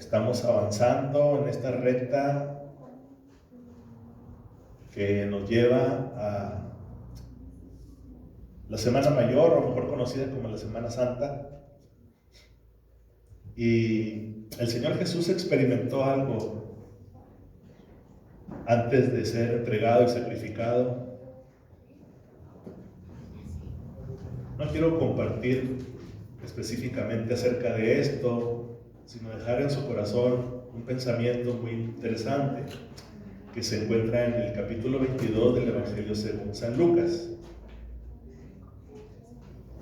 Estamos avanzando en esta recta que nos lleva a la Semana Mayor, o mejor conocida como la Semana Santa. Y el Señor Jesús experimentó algo antes de ser entregado y sacrificado. No quiero compartir específicamente acerca de esto, sino dejar en su corazón un pensamiento muy interesante que se encuentra en el capítulo 22 del Evangelio según San Lucas.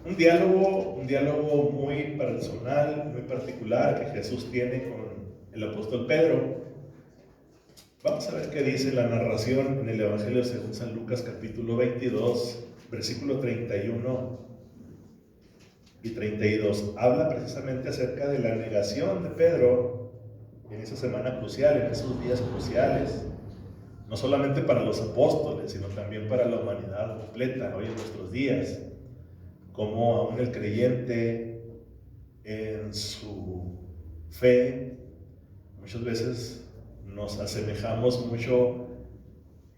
Un diálogo muy personal, muy particular que Jesús tiene con el apóstol Pedro. Vamos a ver qué dice la narración en el Evangelio según San Lucas, capítulo 22, versículo 31 y 32. Habla precisamente acerca de la negación de Pedro en esa semana crucial, en esos días cruciales, no solamente para los apóstoles, sino también para la humanidad completa, hoy en nuestros días. Como aún el creyente en su fe, muchas veces nos asemejamos mucho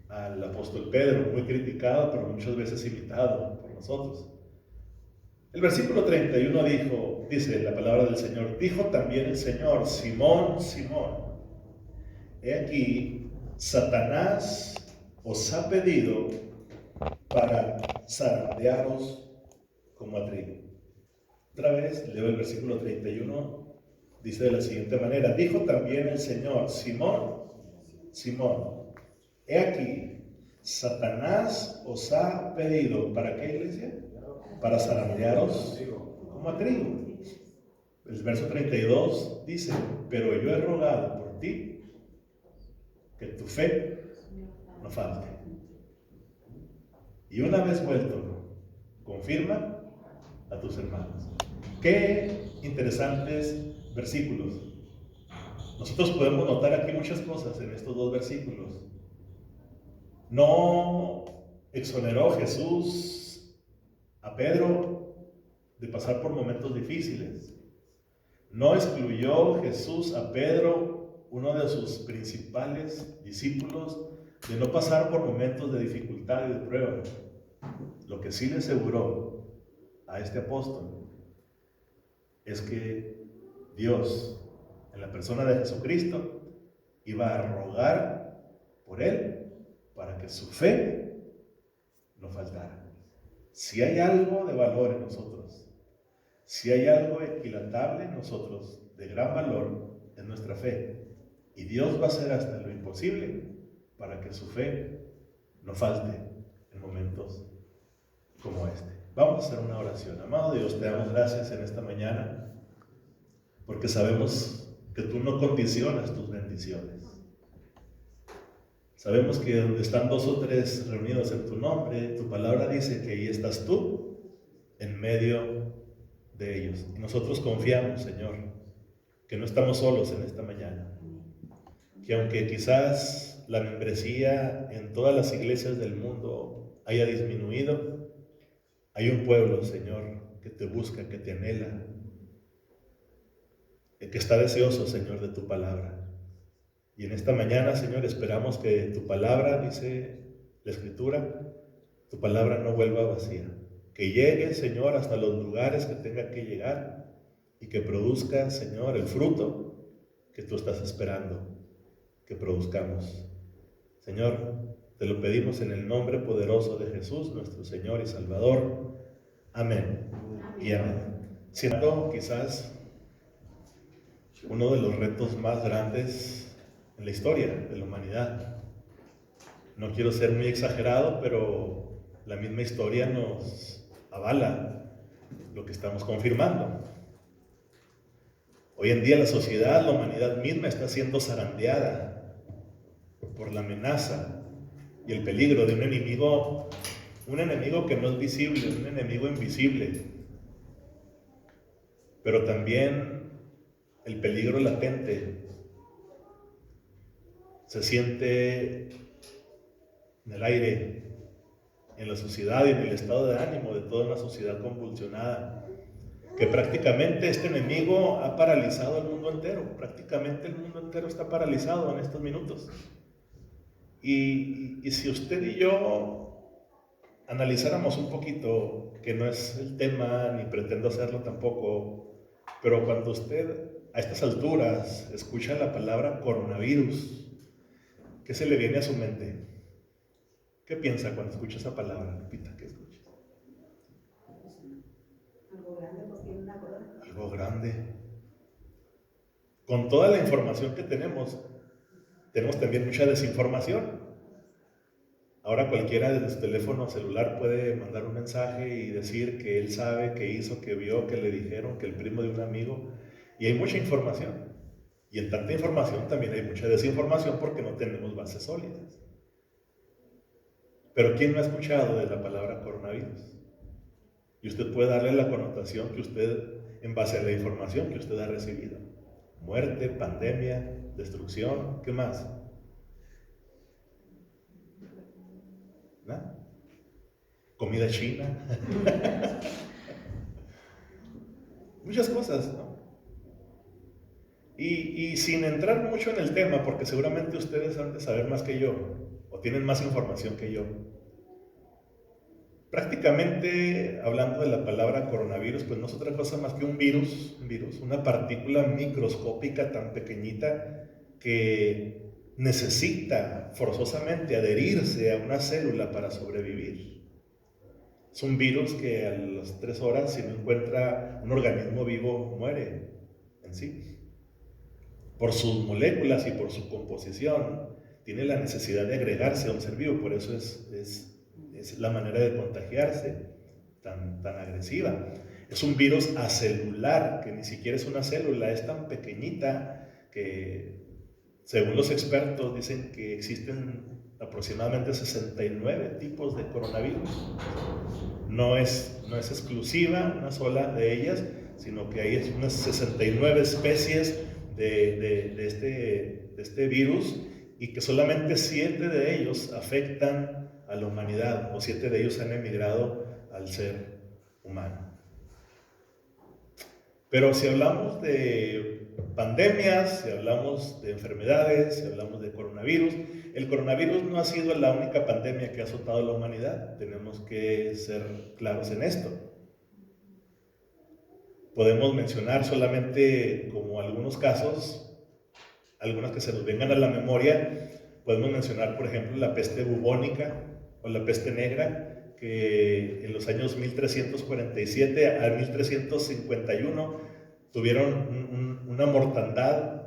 al apóstol Pedro, muy criticado, pero muchas veces imitado por nosotros. El versículo 31 dice la palabra del Señor: dijo también el Señor: Simón, Simón, he aquí, Satanás os ha pedido para zarandearos como a trigo. Otra vez leo el versículo 31, dice de la siguiente manera: dijo también el Señor: Simón, Simón, he aquí, Satanás os ha pedido, ¿para qué, iglesia? Para zarandearos como a trigo. El verso 32 dice: pero yo he rogado por ti que tu fe no falte. Y una vez vuelto, confirma a tus hermanos. Qué interesantes versículos. Nosotros podemos notar aquí muchas cosas en estos dos versículos. No exoneró Jesús a Pedro de pasar por momentos difíciles. No excluyó Jesús a Pedro, uno de sus principales discípulos, de no pasar por momentos de dificultad y de prueba. Lo que sí le aseguró a este apóstol es que Dios, en la persona de Jesucristo, iba a rogar por él para que su fe no faltara. Si hay algo de valor en nosotros, si hay algo equilátable en nosotros, de gran valor, es nuestra fe. Y Dios va a hacer hasta lo imposible para que su fe no falte en momentos como este. Vamos a hacer una oración. Amado Dios, te damos gracias en esta mañana, porque sabemos que tú no condicionas tus bendiciones. Sabemos que donde están dos o tres reunidos en tu nombre, tu palabra dice que ahí estás tú en medio de ellos. Y nosotros confiamos, Señor, que no estamos solos en esta mañana. Que aunque quizás la membresía en todas las iglesias del mundo haya disminuido, hay un pueblo, Señor, que te busca, que te anhela, que está deseoso, Señor, de tu palabra. Y en esta mañana, Señor, esperamos que tu palabra, dice la Escritura, tu palabra no vuelva vacía. Que llegue, Señor, hasta los lugares que tenga que llegar y que produzca, Señor, el fruto que tú estás esperando que produzcamos. Señor, te lo pedimos en el nombre poderoso de Jesús, nuestro Señor y Salvador. Amén y amén. Siendo quizás uno de los retos más grandes en la historia de la humanidad. No quiero ser muy exagerado, pero la misma historia nos avala lo que estamos confirmando. Hoy en día la sociedad, la humanidad misma está siendo zarandeada por la amenaza y el peligro de un enemigo que no es visible, un enemigo invisible, pero también el peligro latente se siente en el aire, en la sociedad y en el estado de ánimo de toda una sociedad convulsionada. que prácticamente este enemigo ha paralizado al mundo entero. Prácticamente el mundo entero está paralizado en estos minutos. Y si usted y yo analizáramos un poquito, que no es el tema, ni pretendo hacerlo tampoco, pero cuando usted a estas alturas escucha la palabra coronavirus, ¿qué se le viene a su mente? ¿Qué piensa cuando escucha esa palabra, Lupita? ¿Qué escucha? Algo grande, porque tiene una corona. Algo grande. Con toda la información que tenemos también mucha desinformación. Ahora cualquiera desde su teléfono celular puede mandar un mensaje y decir que él sabe, que hizo, que vio, que le dijeron, que el primo de un amigo. Y hay mucha información. Y en tanta información también hay mucha desinformación porque no tenemos bases sólidas. Pero ¿quién no ha escuchado de la palabra coronavirus? Y usted puede darle la connotación que usted, en base a la información que usted ha recibido. Muerte, pandemia, destrucción, ¿qué más? ¿No? Comida china. Muchas cosas, ¿no? Y sin entrar mucho en el tema, porque seguramente ustedes han de saber más que yo, o tienen más información que yo. Prácticamente, hablando de la palabra coronavirus, pues no es otra cosa más que un virus, una partícula microscópica tan pequeñita que necesita forzosamente adherirse a una célula para sobrevivir. Es un virus que a las 3 horas, si no encuentra un organismo vivo, muere en sí. Por sus moléculas y por su composición, tiene la necesidad de agregarse a un ser vivo, por eso es la manera de contagiarse tan agresiva. Es un virus acelular, que ni siquiera es una célula, es tan pequeñita que, según los expertos, dicen que existen aproximadamente 69 tipos de coronavirus. No es exclusiva una sola de ellas, sino que hay unas 69 especies de este virus, y que solamente 7 de ellos afectan a la humanidad, o 7 de ellos han emigrado al ser humano. Pero si hablamos de pandemias, si hablamos de enfermedades, si hablamos de coronavirus, el coronavirus no ha sido la única pandemia que ha azotado a la humanidad. Tenemos que ser claros en esto. Podemos mencionar solamente como algunos casos, algunas que se nos vengan a la memoria. Podemos mencionar, por ejemplo, la peste bubónica o la peste negra, que en los años 1347 a 1351 tuvieron una mortandad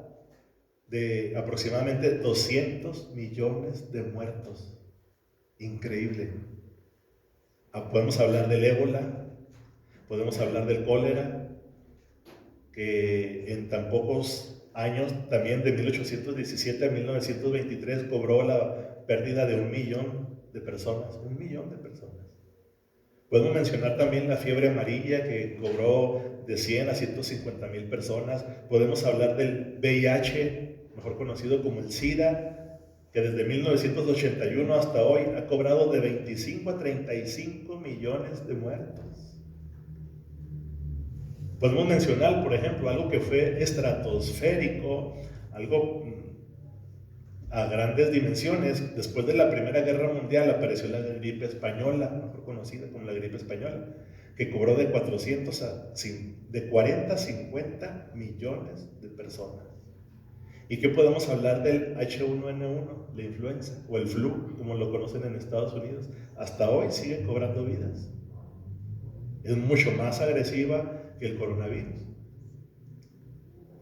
de aproximadamente 200 millones de muertos. Increíble. Podemos hablar del ébola, podemos hablar del cólera, que en tan pocos años, también de 1817 a 1923, cobró la pérdida de 1 millón de personas. 1 millón de personas. Podemos mencionar también la fiebre amarilla, que cobró de 100 a 150 mil personas. Podemos hablar del VIH, mejor conocido como el SIDA, que desde 1981 hasta hoy ha cobrado de 25 a 35 millones de muertos. Podemos mencionar, por ejemplo, algo que fue estratosférico, algo a grandes dimensiones. Después de la Primera Guerra Mundial apareció la gripe española, mejor conocida como la gripe española, que cobró de 40 a 50 millones de personas. ¿Y qué podemos hablar del H1N1, la influenza, o el flu, como lo conocen en Estados Unidos? Hasta hoy sigue cobrando vidas. Es mucho más agresiva que el coronavirus.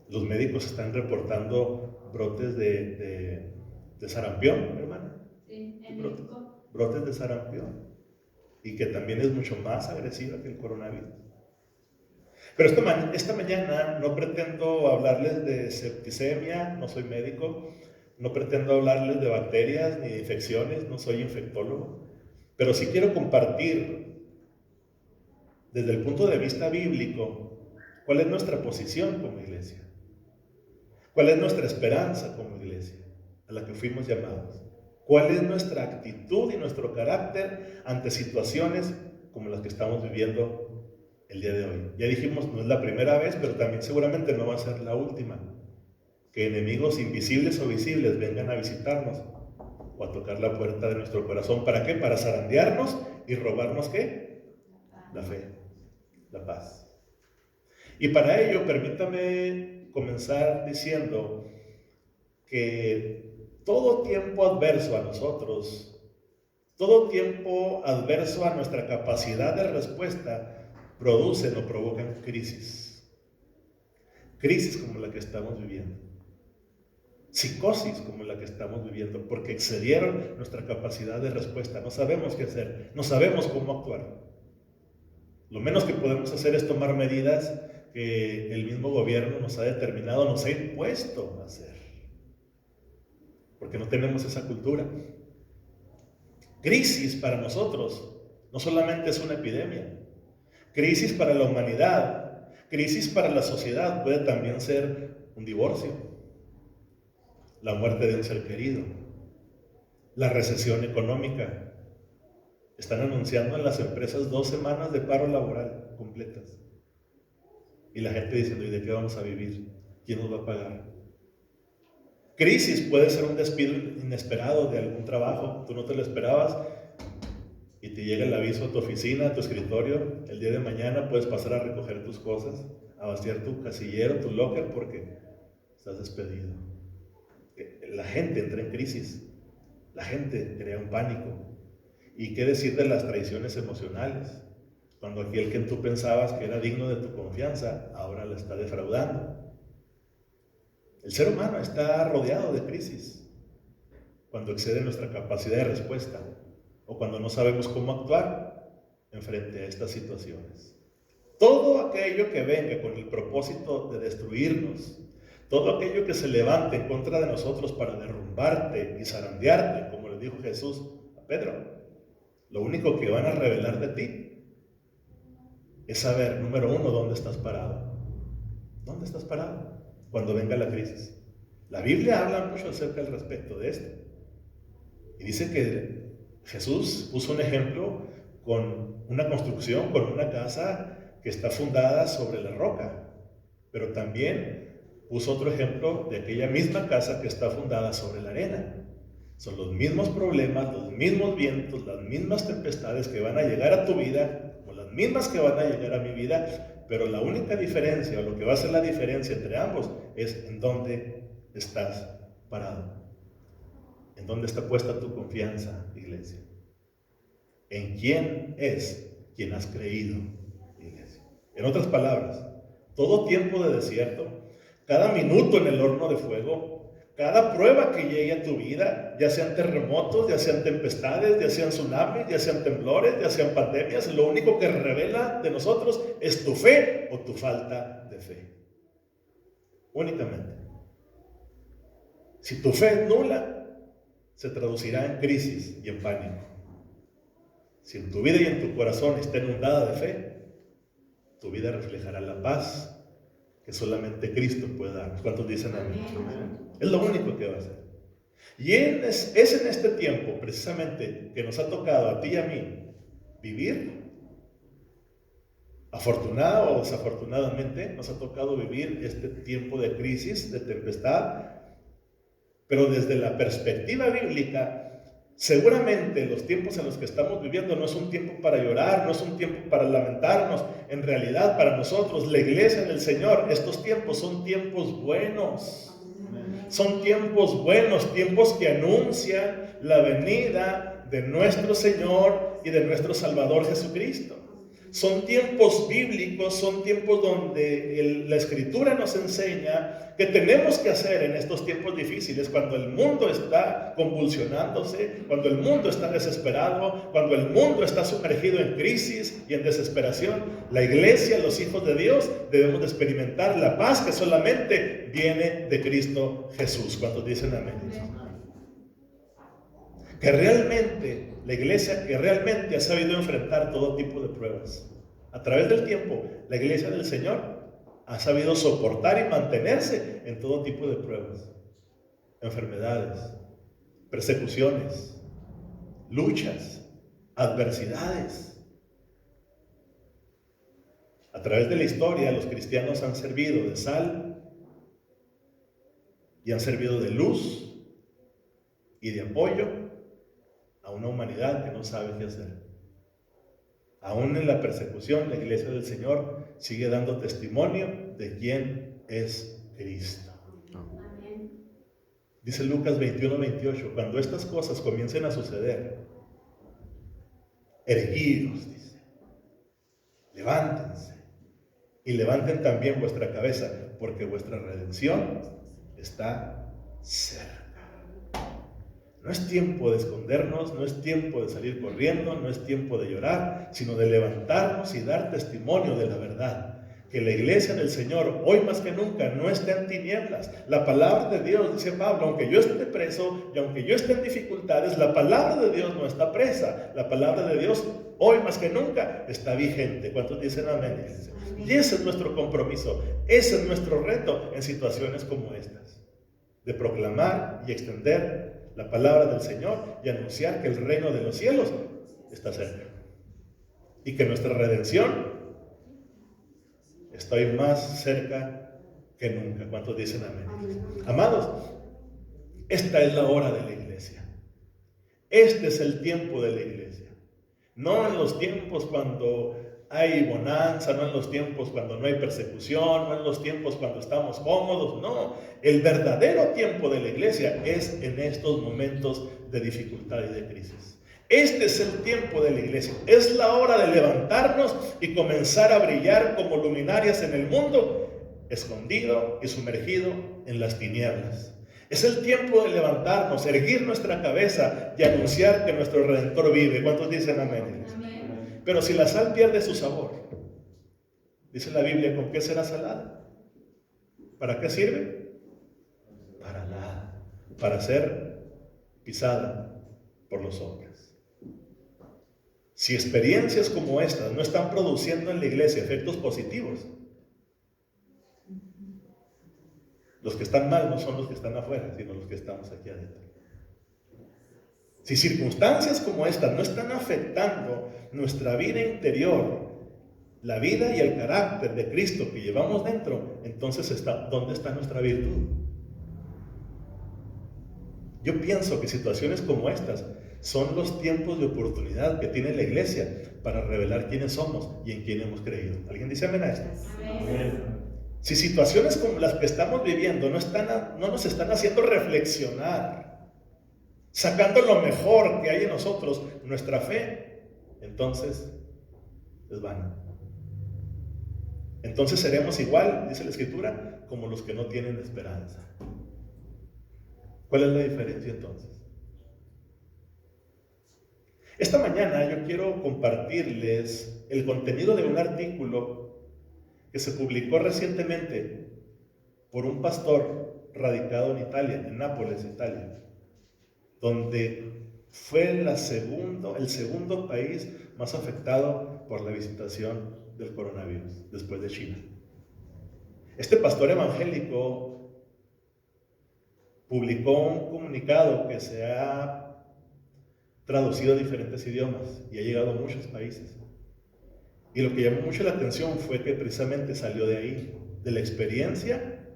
Los médicos están reportando brotes de sarampión, hermana. Sí, en México. Brotes de sarampión. Y que también es mucho más agresiva que el coronavirus. Pero esta mañana no pretendo hablarles de septicemia, no soy médico, no pretendo hablarles de bacterias ni de infecciones, no soy infectólogo, pero sí quiero compartir desde el punto de vista bíblico cuál es nuestra posición como iglesia, cuál es nuestra esperanza como iglesia a la que fuimos llamados, cuál es nuestra actitud y nuestro carácter ante situaciones como las que estamos viviendo el día de hoy. Ya dijimos, no es la primera vez, pero también seguramente no va a ser la última. Que enemigos invisibles o visibles vengan a visitarnos o a tocar la puerta de nuestro corazón. ¿Para qué? Para zarandearnos y robarnos ¿qué? La fe, la paz. Y para ello, permítame comenzar diciendo que todo tiempo adverso a nosotros, todo tiempo adverso a nuestra capacidad de respuesta, producen o provocan crisis. Crisis como la que estamos viviendo. Psicosis como la que estamos viviendo, porque excedieron nuestra capacidad de respuesta. No sabemos qué hacer, no sabemos cómo actuar. Lo menos que podemos hacer es tomar medidas que el mismo gobierno nos ha determinado, nos ha impuesto a hacer, porque no tenemos esa cultura. Crisis para nosotros no solamente es una epidemia, crisis para la humanidad, crisis para la sociedad puede también ser un divorcio, la muerte de un ser querido, la recesión económica. Están anunciando en las empresas 2 semanas de paro laboral completas. Y la gente diciendo, ¿y de qué vamos a vivir? ¿Quién nos va a pagar? Crisis puede ser un despido inesperado de algún trabajo. Tú no te lo esperabas y te llega el aviso a tu oficina, a tu escritorio. El día de mañana puedes pasar a recoger tus cosas, a vaciar tu casillero, tu locker, porque estás despedido. La gente entra en crisis. La gente crea un pánico. ¿Y qué decir de las traiciones emocionales? Cuando aquel que tú pensabas que era digno de tu confianza, ahora la está defraudando. El ser humano está rodeado de crisis. Cuando excede nuestra capacidad de respuesta o cuando no sabemos cómo actuar en frente a estas situaciones. Todo aquello que venga con el propósito de destruirnos, todo aquello que se levante en contra de nosotros para derrumbarte y zarandearte, como le dijo Jesús a Pedro, lo único que van a revelar de ti es saber, número 1, dónde estás parado. ¿Dónde estás parado cuando venga la crisis? La Biblia habla mucho acerca al respecto de esto. Y dice que Jesús puso un ejemplo con una construcción, con una casa que está fundada sobre la roca. Pero también puso otro ejemplo de aquella misma casa que está fundada sobre la arena. Son los mismos problemas, los mismos vientos, las mismas tempestades que van a llegar a tu vida, o las mismas que van a llegar a mi vida, pero la única diferencia, o lo que va a ser la diferencia entre ambos, es en dónde estás parado. ¿En dónde está puesta tu confianza, iglesia? ¿En quién es quien has creído, iglesia? En otras palabras, todo tiempo de desierto, cada minuto en el horno de fuego, cada prueba que llegue a tu vida, ya sean terremotos, ya sean tempestades, ya sean tsunamis, ya sean temblores, ya sean pandemias, lo único que revela de nosotros es tu fe o tu falta de fe. Únicamente. Si tu fe es nula, se traducirá en crisis y en pánico. Si en tu vida y en tu corazón está inundada de fe, tu vida reflejará la paz que solamente Cristo puede darnos. ¿Cuántos dicen amén? Es lo único que va a hacer. Y es en este tiempo, precisamente, que nos ha tocado a ti y a mí vivir. Afortunada o desafortunadamente, nos ha tocado vivir este tiempo de crisis, de tempestad. Pero desde la perspectiva bíblica, seguramente los tiempos en los que estamos viviendo no es un tiempo para llorar, no es un tiempo para lamentarnos. En realidad, para nosotros, la iglesia del Señor, estos tiempos son tiempos buenos. Son tiempos buenos, tiempos que anuncian la venida de nuestro Señor y de nuestro Salvador Jesucristo. Son tiempos bíblicos, son tiempos donde la Escritura nos enseña que tenemos que hacer en estos tiempos difíciles, cuando el mundo está convulsionándose, cuando el mundo está desesperado, cuando el mundo está sumergido en crisis y en desesperación. La iglesia, los hijos de Dios, debemos de experimentar la paz que solamente viene de Cristo Jesús. ¿Cuántos dicen amén? Que realmente, la iglesia que realmente ha sabido enfrentar todo tipo de pruebas. A través del tiempo, la iglesia del Señor ha sabido soportar y mantenerse en todo tipo de pruebas, enfermedades, persecuciones, luchas, adversidades. A través de la historia, los cristianos han servido de sal y han servido de luz y de apoyo a una humanidad que no sabe qué hacer. Aún en la persecución, la Iglesia del Señor sigue dando testimonio de quién es Cristo. Amén. Dice Lucas 21-28, cuando estas cosas comiencen a suceder, erguíos, dice, levántense y levanten también vuestra cabeza, porque vuestra redención está cerca. No es tiempo de escondernos, no es tiempo de salir corriendo, no es tiempo de llorar, sino de levantarnos y dar testimonio de la verdad. Que la iglesia del Señor, hoy más que nunca, no está en tinieblas. La palabra de Dios, dice Pablo, aunque yo esté preso y aunque yo esté en dificultades, la palabra de Dios no está presa. La palabra de Dios, hoy más que nunca, está vigente. ¿Cuántos dicen amén, iglesia? Y ese es nuestro compromiso, ese es nuestro reto en situaciones como estas. De proclamar y extender la palabra del Señor y anunciar que el reino de los cielos está cerca. Y que nuestra redención está hoy más cerca que nunca. ¿Cuántos dicen amén? Amados, esta es la hora de la iglesia. Este es el tiempo de la iglesia. No en los tiempos cuando hay bonanza, no en los tiempos cuando no hay persecución, no en los tiempos cuando estamos cómodos, no. El verdadero tiempo de la iglesia es en estos momentos de dificultad y de crisis. Este es el tiempo de la iglesia. Es la hora de levantarnos y comenzar a brillar como luminarias en el mundo, escondido y sumergido en las tinieblas. Es el tiempo de levantarnos, erguir nuestra cabeza y anunciar que nuestro Redentor vive. ¿Cuántos dicen amén? Amén. Pero si la sal pierde su sabor, dice la Biblia, ¿con qué será salada? ¿Para qué sirve? Para nada. Para ser pisada por los hombres. Si experiencias como estas no están produciendo en la iglesia efectos positivos, los que están mal no son los que están afuera, sino los que estamos aquí adentro. Si circunstancias como estas no están afectando nuestra vida interior, la vida y el carácter de Cristo que llevamos dentro, entonces ¿dónde está nuestra virtud? Yo pienso que situaciones como estas son los tiempos de oportunidad que tiene la iglesia para revelar quiénes somos y en quién hemos creído. ¿Alguien dice amén a esto? Amén. Si situaciones como las que estamos viviendo no nos están haciendo reflexionar, sacando lo mejor que hay en nosotros, nuestra fe, entonces es vana. Entonces seremos igual, dice la Escritura, como los que no tienen esperanza. ¿Cuál es la diferencia entonces? Esta mañana yo quiero compartirles el contenido de un artículo que se publicó recientemente por un pastor radicado en Italia, en Nápoles, Italia, donde fue el segundo país más afectado por la visitación del coronavirus, después de China. Este pastor evangélico publicó un comunicado que se ha traducido a diferentes idiomas y ha llegado a muchos países. Y lo que llamó mucho la atención fue que precisamente salió de ahí, de la experiencia,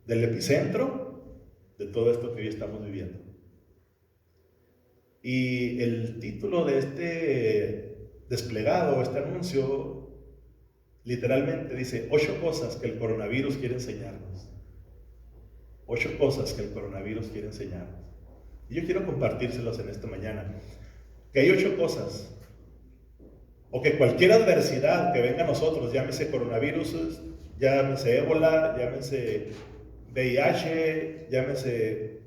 del epicentro de todo esto que hoy estamos viviendo. Y el título de este desplegado, este anuncio, literalmente dice 8 cosas que el coronavirus quiere enseñarnos. 8 cosas que el coronavirus quiere enseñarnos. Y yo quiero compartírselos en esta mañana. Que hay 8 cosas, o que cualquier adversidad que venga a nosotros, llámese coronavirus, llámese ébola, llámese VIH, llámese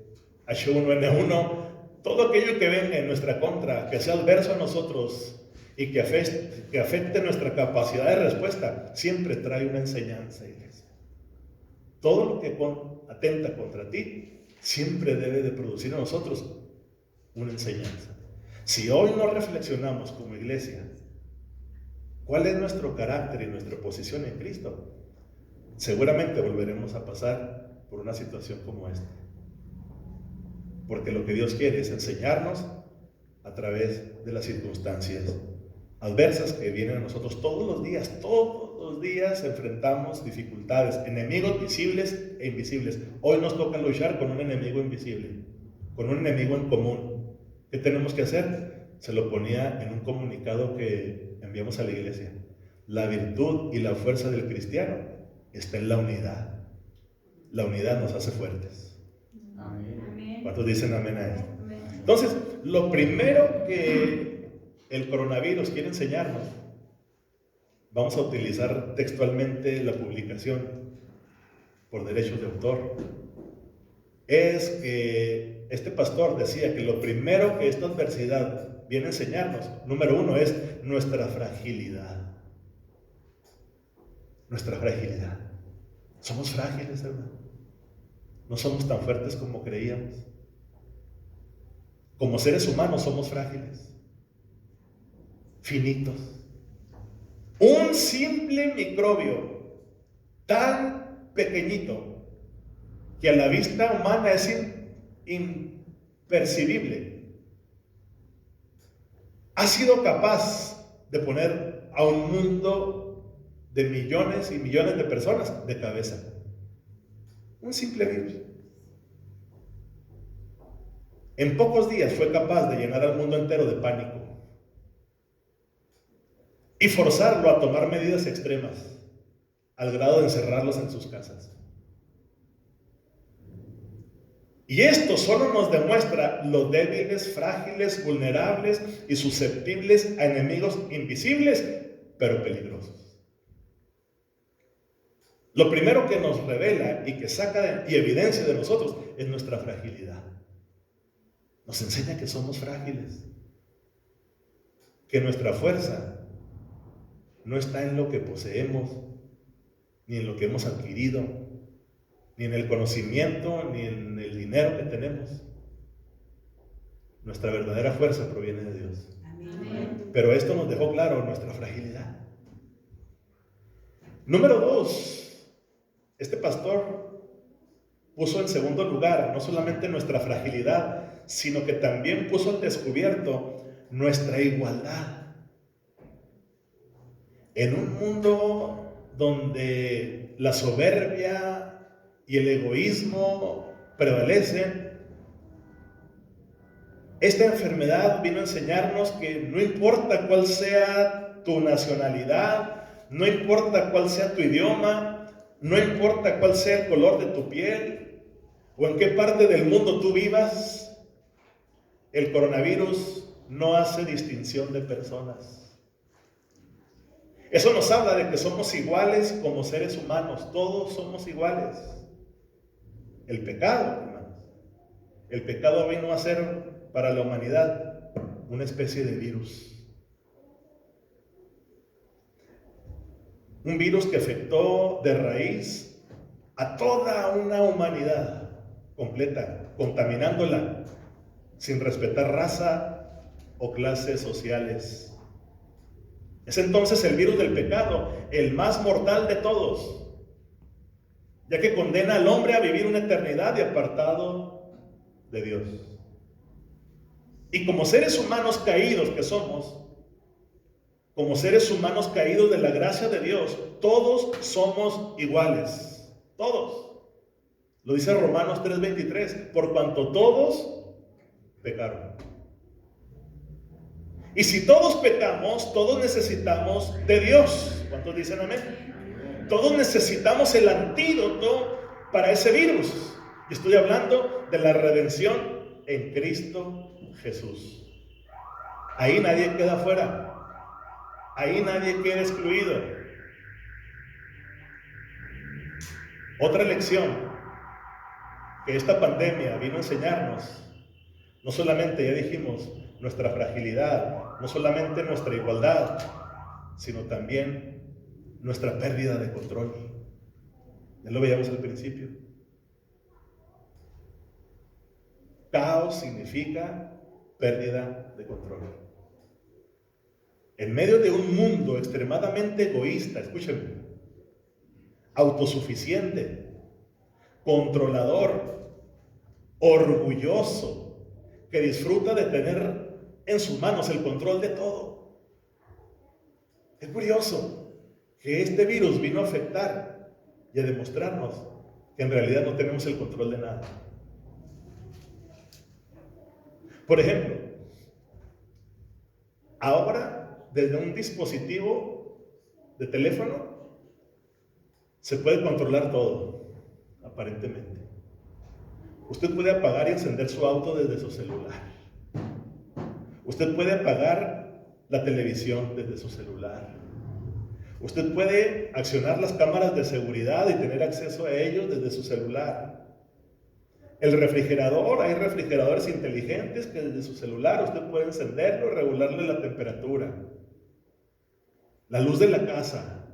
H1N1, todo aquello que venga en nuestra contra, que sea adverso a nosotros y que afecte nuestra capacidad de respuesta, siempre trae una enseñanza, iglesia. Todo lo que atenta contra ti, siempre debe de producir en nosotros una enseñanza. Si hoy no reflexionamos como iglesia, ¿cuál es nuestro carácter y nuestra posición en Cristo? Seguramente volveremos a pasar por una situación como esta. Porque lo que Dios quiere es enseñarnos a través de las circunstancias adversas que vienen a nosotros todos los días enfrentamos dificultades, enemigos visibles e invisibles. Hoy nos toca luchar con un enemigo invisible, con un enemigo en común. ¿Qué tenemos que hacer? Se lo ponía en un comunicado que enviamos a la iglesia. La virtud y la fuerza del cristiano está en la unidad. La unidad nos hace fuertes. Amén. ¿Cuántos dicen amén a esto? Entonces, lo primero que el coronavirus quiere enseñarnos, vamos a utilizar textualmente la publicación por derechos de autor, es que este pastor decía que lo primero que esta adversidad viene a enseñarnos, número uno, es nuestra fragilidad. Nuestra fragilidad. Somos frágiles, hermano. No somos tan fuertes como creíamos. Como seres humanos somos frágiles, finitos. Un simple microbio tan pequeñito que a la vista humana es impercibible, ha sido capaz de poner a un mundo de millones y millones de personas de cabeza. Un simple virus. En pocos días fue capaz de llenar al mundo entero de pánico y forzarlo a tomar medidas extremas, al grado de encerrarlos en sus casas. Y esto solo nos demuestra lo débiles, frágiles, vulnerables y susceptibles a enemigos invisibles, pero peligrosos. Lo primero que nos revela y que saca y evidencia de nosotros es nuestra fragilidad. Nos enseña que somos frágiles, que nuestra fuerza no está en lo que poseemos, ni en lo que hemos adquirido, ni en el conocimiento, ni en el dinero que tenemos. Nuestra verdadera fuerza proviene de Dios. Amén. Pero esto nos dejó claro nuestra fragilidad. Número 2, este pastor puso en segundo lugar no solamente nuestra fragilidad, sino que también puso al descubierto nuestra igualdad. En un mundo donde la soberbia y el egoísmo prevalecen, esta enfermedad vino a enseñarnos que no importa cuál sea tu nacionalidad, no importa cuál sea tu idioma, no importa cuál sea el color de tu piel o en qué parte del mundo tú vivas, el coronavirus no hace distinción de personas. Eso nos habla de que somos iguales como seres humanos, todos somos iguales. El pecado, hermanos, el pecado vino a ser para la humanidad una especie de virus. Un virus que afectó de raíz a toda una humanidad completa, contaminándola sin respetar raza o clases sociales. Es entonces el virus del pecado, el más mortal de todos, ya que condena al hombre a vivir una eternidad de apartado de Dios. Y como seres humanos caídos que somos, como seres humanos caídos de la gracia de Dios, todos somos iguales. Todos. Lo dice Romanos 3:23, por cuanto todos pecaron. Y si todos pecamos, todos necesitamos de Dios. ¿Cuántos dicen amén? Todos necesitamos el antídoto para ese virus. Y estoy hablando de la redención en Cristo Jesús. Ahí nadie queda fuera. Ahí nadie queda excluido. Otra lección que esta pandemia vino a enseñarnos, no solamente, ya dijimos, nuestra fragilidad, no solamente nuestra igualdad, sino también nuestra pérdida de control. Ya lo veíamos al principio. Caos significa pérdida de control. En medio de un mundo extremadamente egoísta, escúchenme, autosuficiente, controlador, orgulloso, que disfruta de tener en sus manos el control de todo. Es curioso que este virus vino a afectar y a demostrarnos que en realidad no tenemos el control de nada. Por ejemplo, ahora desde un dispositivo de teléfono se puede controlar todo, aparentemente. Usted puede apagar y encender su auto desde su celular. Usted puede apagar la televisión desde su celular. Usted puede accionar las cámaras de seguridad y tener acceso a ellos desde su celular. El refrigerador, hay refrigeradores inteligentes que desde su celular usted puede encenderlo y regularle la temperatura. La luz de la casa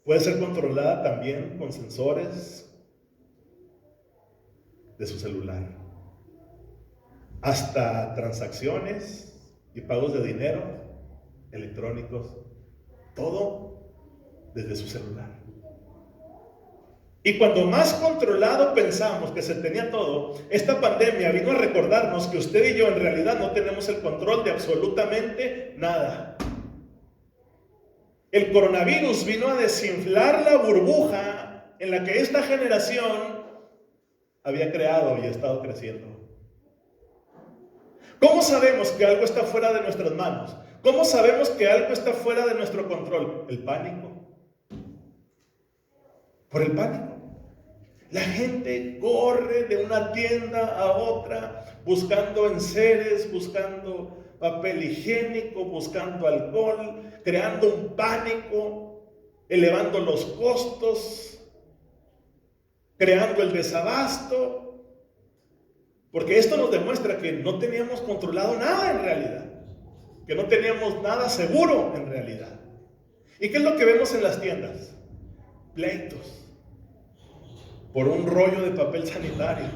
puede ser controlada también con sensores de su celular. Hasta transacciones y pagos de dinero electrónicos, todo desde su celular. Y cuando más controlado pensamos que se tenía todo, esta pandemia vino a recordarnos que usted y yo en realidad no tenemos el control de absolutamente nada. El coronavirus vino a desinflar la burbuja en la que esta generación había creado y ha estado creciendo. ¿Cómo sabemos que algo está fuera de nuestras manos? ¿Cómo sabemos que algo está fuera de nuestro control? El pánico. Por el pánico. La gente corre de una tienda a otra buscando enseres, buscando papel higiénico, buscando alcohol, creando un pánico, elevando los costos, creando el desabasto. Porque esto nos demuestra que no teníamos controlado nada en realidad, que no teníamos nada seguro en realidad. ¿Y qué es lo que vemos en las tiendas? Pleitos por un rollo de papel sanitario,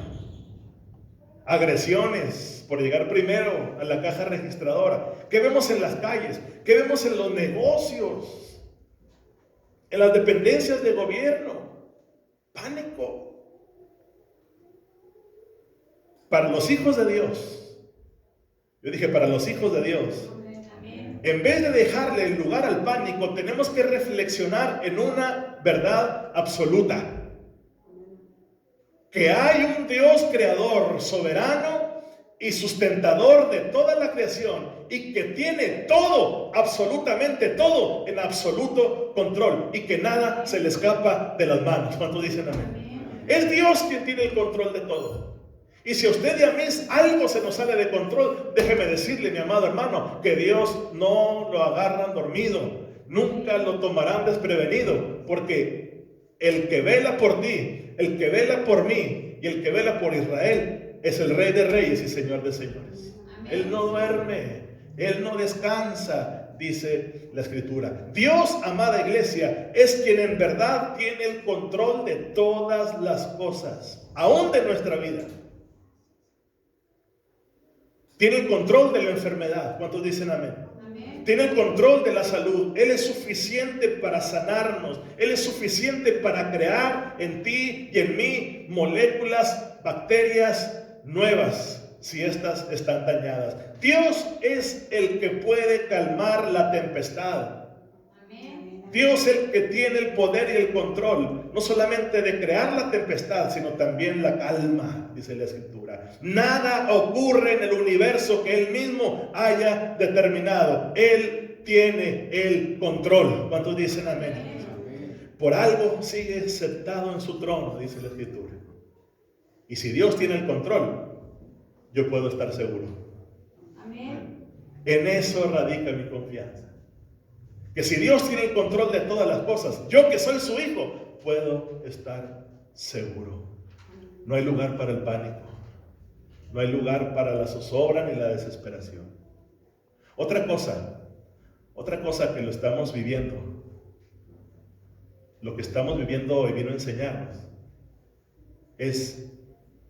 agresiones por llegar primero a la caja registradora. ¿Qué vemos en las calles? ¿Qué vemos en los negocios? En las dependencias de gobierno. Pánico. Para los hijos de Dios, yo dije para los hijos de Dios, en vez de dejarle el lugar al pánico, tenemos que reflexionar en una verdad absoluta. Que hay un Dios creador, soberano y sustentador de toda la creación y que tiene todo, absolutamente todo, en absoluto control y que nada se le escapa de las manos. ¿Cuántos dicen amén? Es Dios quien tiene el control de todo. Y si a usted y a mí algo se nos sale de control, déjeme decirle, mi amado hermano, que Dios no lo agarran dormido, nunca lo tomarán desprevenido, porque el que vela por ti, el que vela por mí y el que vela por Israel es el Rey de Reyes y Señor de Señores. Amén. Él no duerme, Él no descansa, dice la Escritura. Dios, amada iglesia, es quien en verdad tiene el control de todas las cosas, aún de nuestra vida. Tiene el control de la enfermedad. ¿Cuántos dicen amén? Tiene el control de la salud. Él es suficiente para sanarnos. Él es suficiente para crear en ti y en mí moléculas, bacterias nuevas, si estas están dañadas. Dios es el que puede calmar la tempestad. Dios es el que tiene el poder y el control, no solamente de crear la tempestad, sino también la calma, dice la Escritura. Nada ocurre en el universo que Él mismo haya determinado. Él tiene el control. ¿Cuántos dicen amén? Por algo sigue sentado en su trono, dice la Escritura. Y si Dios tiene el control, yo puedo estar seguro. Amén. En eso radica mi confianza. Que si Dios tiene el control de todas las cosas, yo que soy su hijo, puedo estar seguro. No hay lugar para el pánico. No hay lugar para la zozobra ni la desesperación. Otra cosa que lo estamos viviendo, lo que estamos viviendo hoy vino a enseñarnos, es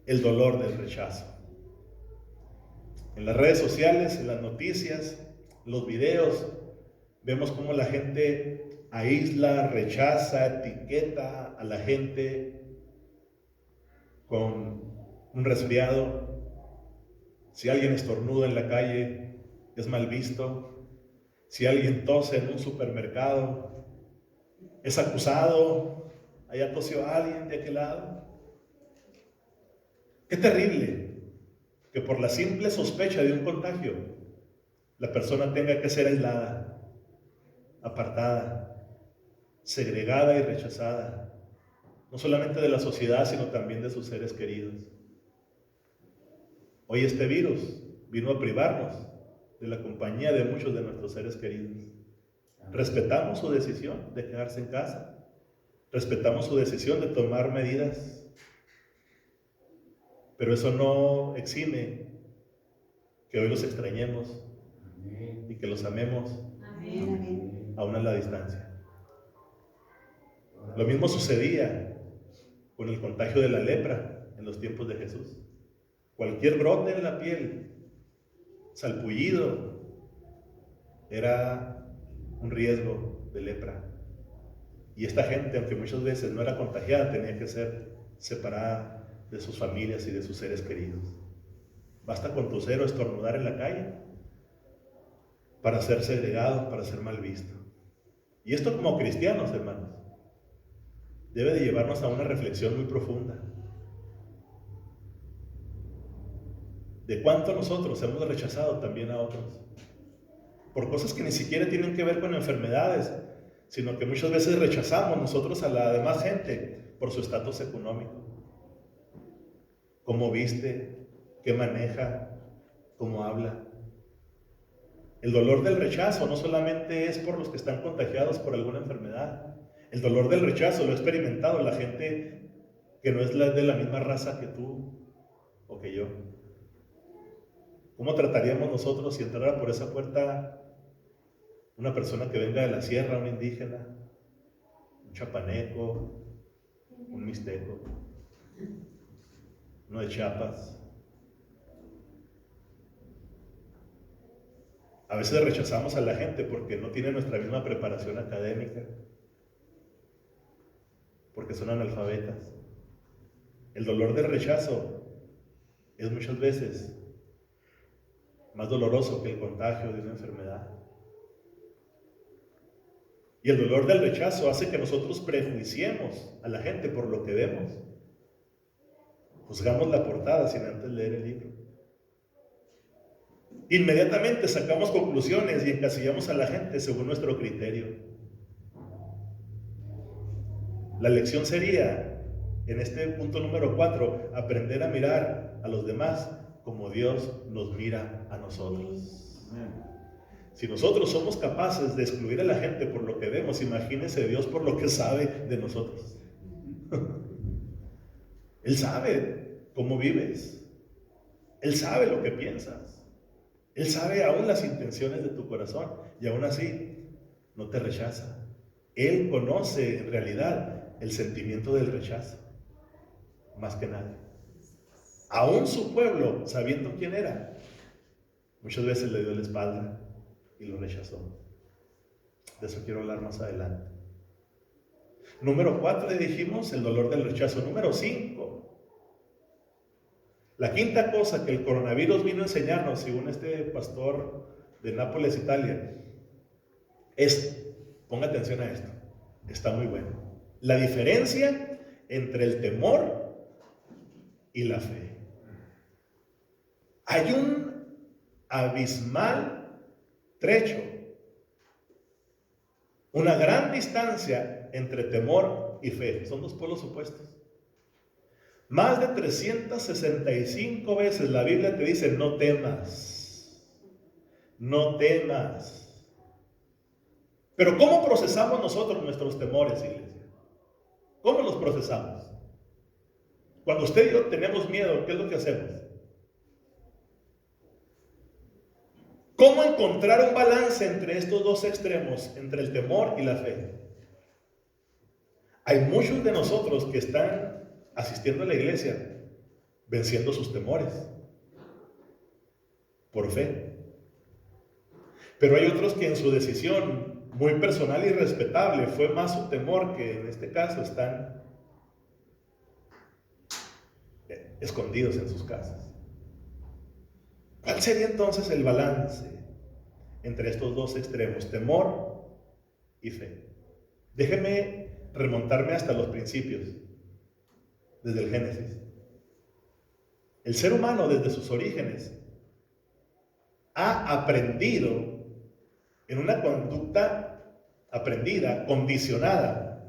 el dolor del rechazo. En las redes sociales, en las noticias, los videos, vemos cómo la gente aísla, rechaza, etiqueta a la gente con un resfriado. Si alguien estornuda en la calle, es mal visto. Si alguien tose en un supermercado, es acusado, allá tosió alguien de aquel lado. Qué terrible que por la simple sospecha de un contagio, la persona tenga que ser aislada, apartada, segregada y rechazada, no solamente de la sociedad, sino también de sus seres queridos. Hoy este virus vino a privarnos de la compañía de muchos de nuestros seres queridos. Respetamos su decisión de quedarse en casa, respetamos su decisión de tomar medidas, pero eso no exime que hoy los extrañemos y que los amemos aún a la distancia. Lo mismo sucedía con el contagio de la lepra en los tiempos de Jesús. Cualquier brote en la piel, salpullido, era un riesgo de lepra. Y esta gente, aunque muchas veces no era contagiada, tenía que ser separada de sus familias y de sus seres queridos. Basta con toser o estornudar en la calle para ser segregado, para ser mal visto. Y esto como cristianos, hermanos, debe de llevarnos a una reflexión muy profunda. De cuánto nosotros hemos rechazado también a otros. Por cosas que ni siquiera tienen que ver con enfermedades, sino que muchas veces rechazamos nosotros a la demás gente por su estatus económico. Cómo viste, qué maneja, cómo habla. El dolor del rechazo no solamente es por los que están contagiados por alguna enfermedad. El dolor del rechazo lo ha experimentado la gente que no es de la misma raza que tú o que yo. ¿Cómo trataríamos nosotros si entrara por esa puerta una persona que venga de la sierra, un indígena, un chapaneco, un mixteco, uno de Chiapas? A veces rechazamos a la gente porque no tiene nuestra misma preparación académica, porque son analfabetas. El dolor del rechazo es muchas veces más doloroso que el contagio de una enfermedad. Y el dolor del rechazo hace que nosotros prejuiciemos a la gente por lo que vemos. Juzgamos la portada sin antes leer el libro. Inmediatamente sacamos conclusiones y encasillamos a la gente según nuestro criterio. La lección sería, en este punto número 4, aprender a mirar a los demás como Dios nos mira a nosotros. Si nosotros somos capaces de excluir a la gente por lo que vemos, imagínense Dios por lo que sabe de nosotros. Él sabe cómo vives. Él sabe lo que piensas. Él sabe aún las intenciones de tu corazón y aún así no te rechaza. Él conoce en realidad el sentimiento del rechazo, más que nadie. Aún su pueblo, sabiendo quién era, muchas veces le dio la espalda y lo rechazó. De eso quiero hablar más adelante. Número 4, dijimos, el dolor del rechazo. Número 5. La quinta cosa que el coronavirus vino a enseñarnos, según este pastor de Nápoles, Italia, es, ponga atención a esto, está muy bueno, la diferencia entre el temor y la fe. Hay un abismal trecho, una gran distancia entre temor y fe. Son dos polos opuestos. Más de 365 veces la Biblia te dice, no temas, no temas. Pero ¿cómo procesamos nosotros nuestros temores, iglesia? ¿Cómo los procesamos? Cuando usted y yo tenemos miedo, ¿qué es lo que hacemos? ¿Cómo encontrar un balance entre estos dos extremos, entre el temor y la fe? Hay muchos de nosotros que están asistiendo a la iglesia, venciendo sus temores por fe. Pero hay otros que en su decisión muy personal y respetable fue más su temor, que en este caso están escondidos en sus casas. ¿Cuál sería entonces el balance? entre estos dos extremos, temor y fe. Déjeme remontarme hasta los principios, desde el Génesis. El ser humano desde sus orígenes ha aprendido en una conducta aprendida, condicionada.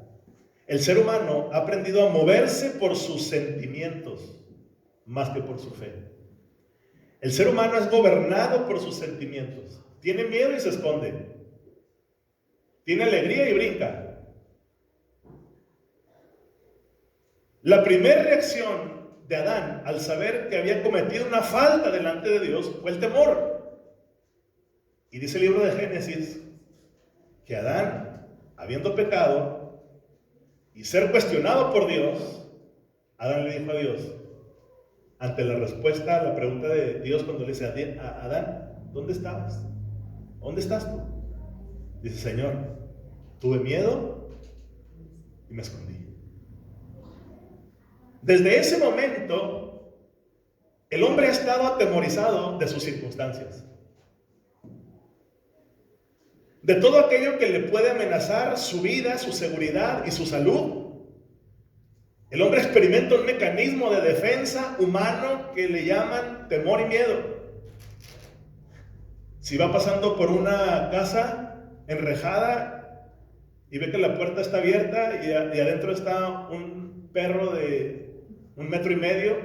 El ser humano ha aprendido a moverse por sus sentimientos más que por su fe. El ser humano es gobernado por sus sentimientos. Tiene miedo y se esconde. Tiene alegría y brinca. La primera reacción de Adán al saber que había cometido una falta delante de Dios fue el temor. Y dice el libro de Génesis que Adán, habiendo pecado y ser cuestionado por Dios, Adán le dijo a Dios, ante la respuesta a la pregunta de Dios cuando le dice a Adán, ¿dónde estabas? ¿Dónde estás tú? Dice, Señor, tuve miedo y me escondí. Desde ese momento, el hombre ha estado atemorizado de sus circunstancias, de todo aquello que le puede amenazar su vida, su seguridad y su salud. El hombre experimenta un mecanismo de defensa humano que le llaman temor y miedo. Si va pasando por una casa enrejada y ve que la puerta está abierta y adentro está un perro de 1,5 metros,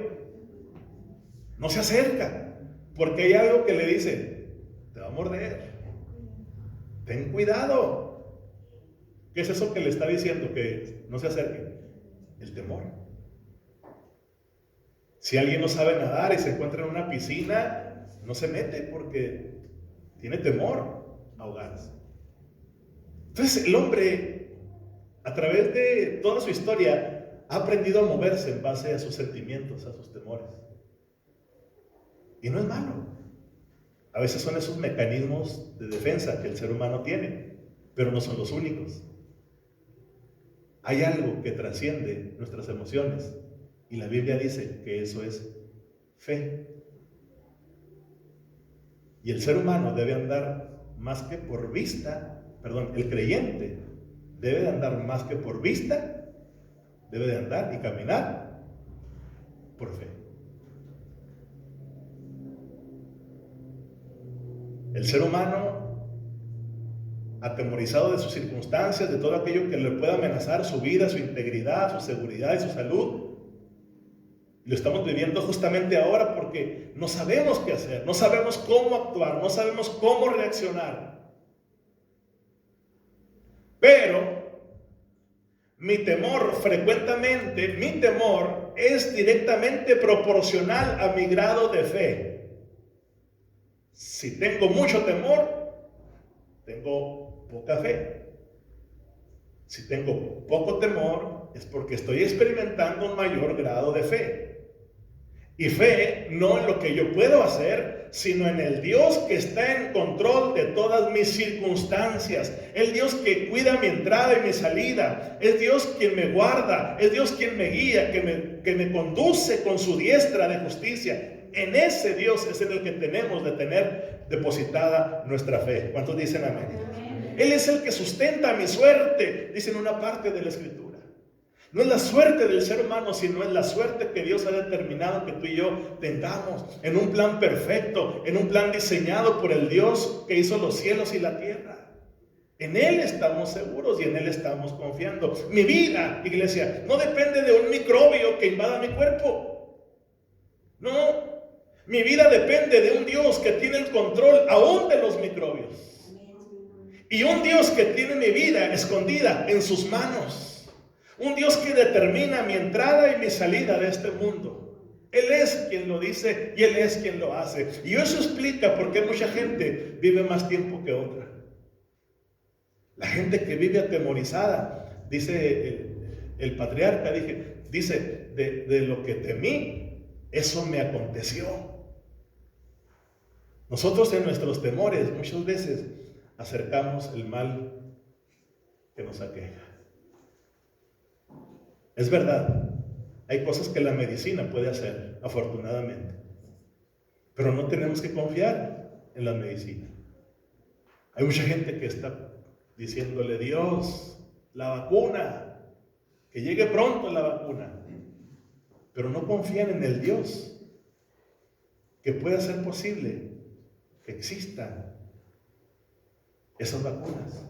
no se acerca, porque hay algo que le dice, te va a morder, ten cuidado. ¿Qué es eso que le está diciendo? Que no se acerque. El temor. Si alguien no sabe nadar y se encuentra en una piscina, no se mete porque tiene temor a ahogarse. Entonces el hombre, a través de toda su historia, ha aprendido a moverse en base a sus sentimientos, a sus temores. Y no es malo. A veces son esos mecanismos de defensa que el ser humano tiene, pero no son los únicos. Hay algo que trasciende nuestras emociones y la Biblia dice que eso es fe. Y el ser humano debe andar más que por vista, el creyente debe de andar más que por vista, debe de andar y caminar por fe. El ser humano, atemorizado de sus circunstancias, de todo aquello que le pueda amenazar su vida, su integridad, su seguridad y su salud. Lo estamos viviendo justamente ahora porque no sabemos qué hacer, no sabemos cómo actuar, no sabemos cómo reaccionar. Pero mi temor es directamente proporcional a mi grado de fe. Si tengo mucho temor, tengo poca fe. Si tengo poco temor, es porque estoy experimentando un mayor grado de fe. Y fe no en lo que yo puedo hacer, sino en el Dios que está en control de todas mis circunstancias. El Dios que cuida mi entrada y mi salida. Es Dios quien me guarda. Es Dios quien me guía, que me conduce con su diestra de justicia. En ese Dios es en el que tenemos de tener depositada nuestra fe. ¿Cuántos dicen amén? Amén. Él es el que sustenta mi suerte, dice en una parte de la Escritura. No es la suerte del ser humano, sino es la suerte que Dios ha determinado que tú y yo tengamos en un plan perfecto, en un plan diseñado por el Dios que hizo los cielos y la tierra. En Él estamos seguros y en Él estamos confiando. Mi vida, iglesia, no depende de un microbio que invada mi cuerpo. No. Mi vida depende de un Dios que tiene el control aún de los microbios. Y un Dios que tiene mi vida escondida en sus manos. Un Dios que determina mi entrada y mi salida de este mundo. Él es quien lo dice y Él es quien lo hace. Y eso explica por qué mucha gente vive más tiempo que otra. La gente que vive atemorizada, dice el patriarca, dice, de lo que temí, eso me aconteció. Nosotros en nuestros temores muchas veces acercamos el mal que nos aqueja. Es verdad, hay cosas que la medicina puede hacer, afortunadamente, pero no tenemos que confiar en la medicina. Hay mucha gente que está diciéndole: Dios, la vacuna, que llegue pronto la vacuna. Pero no confían en el Dios que puede hacer posible que existan esas vacunas.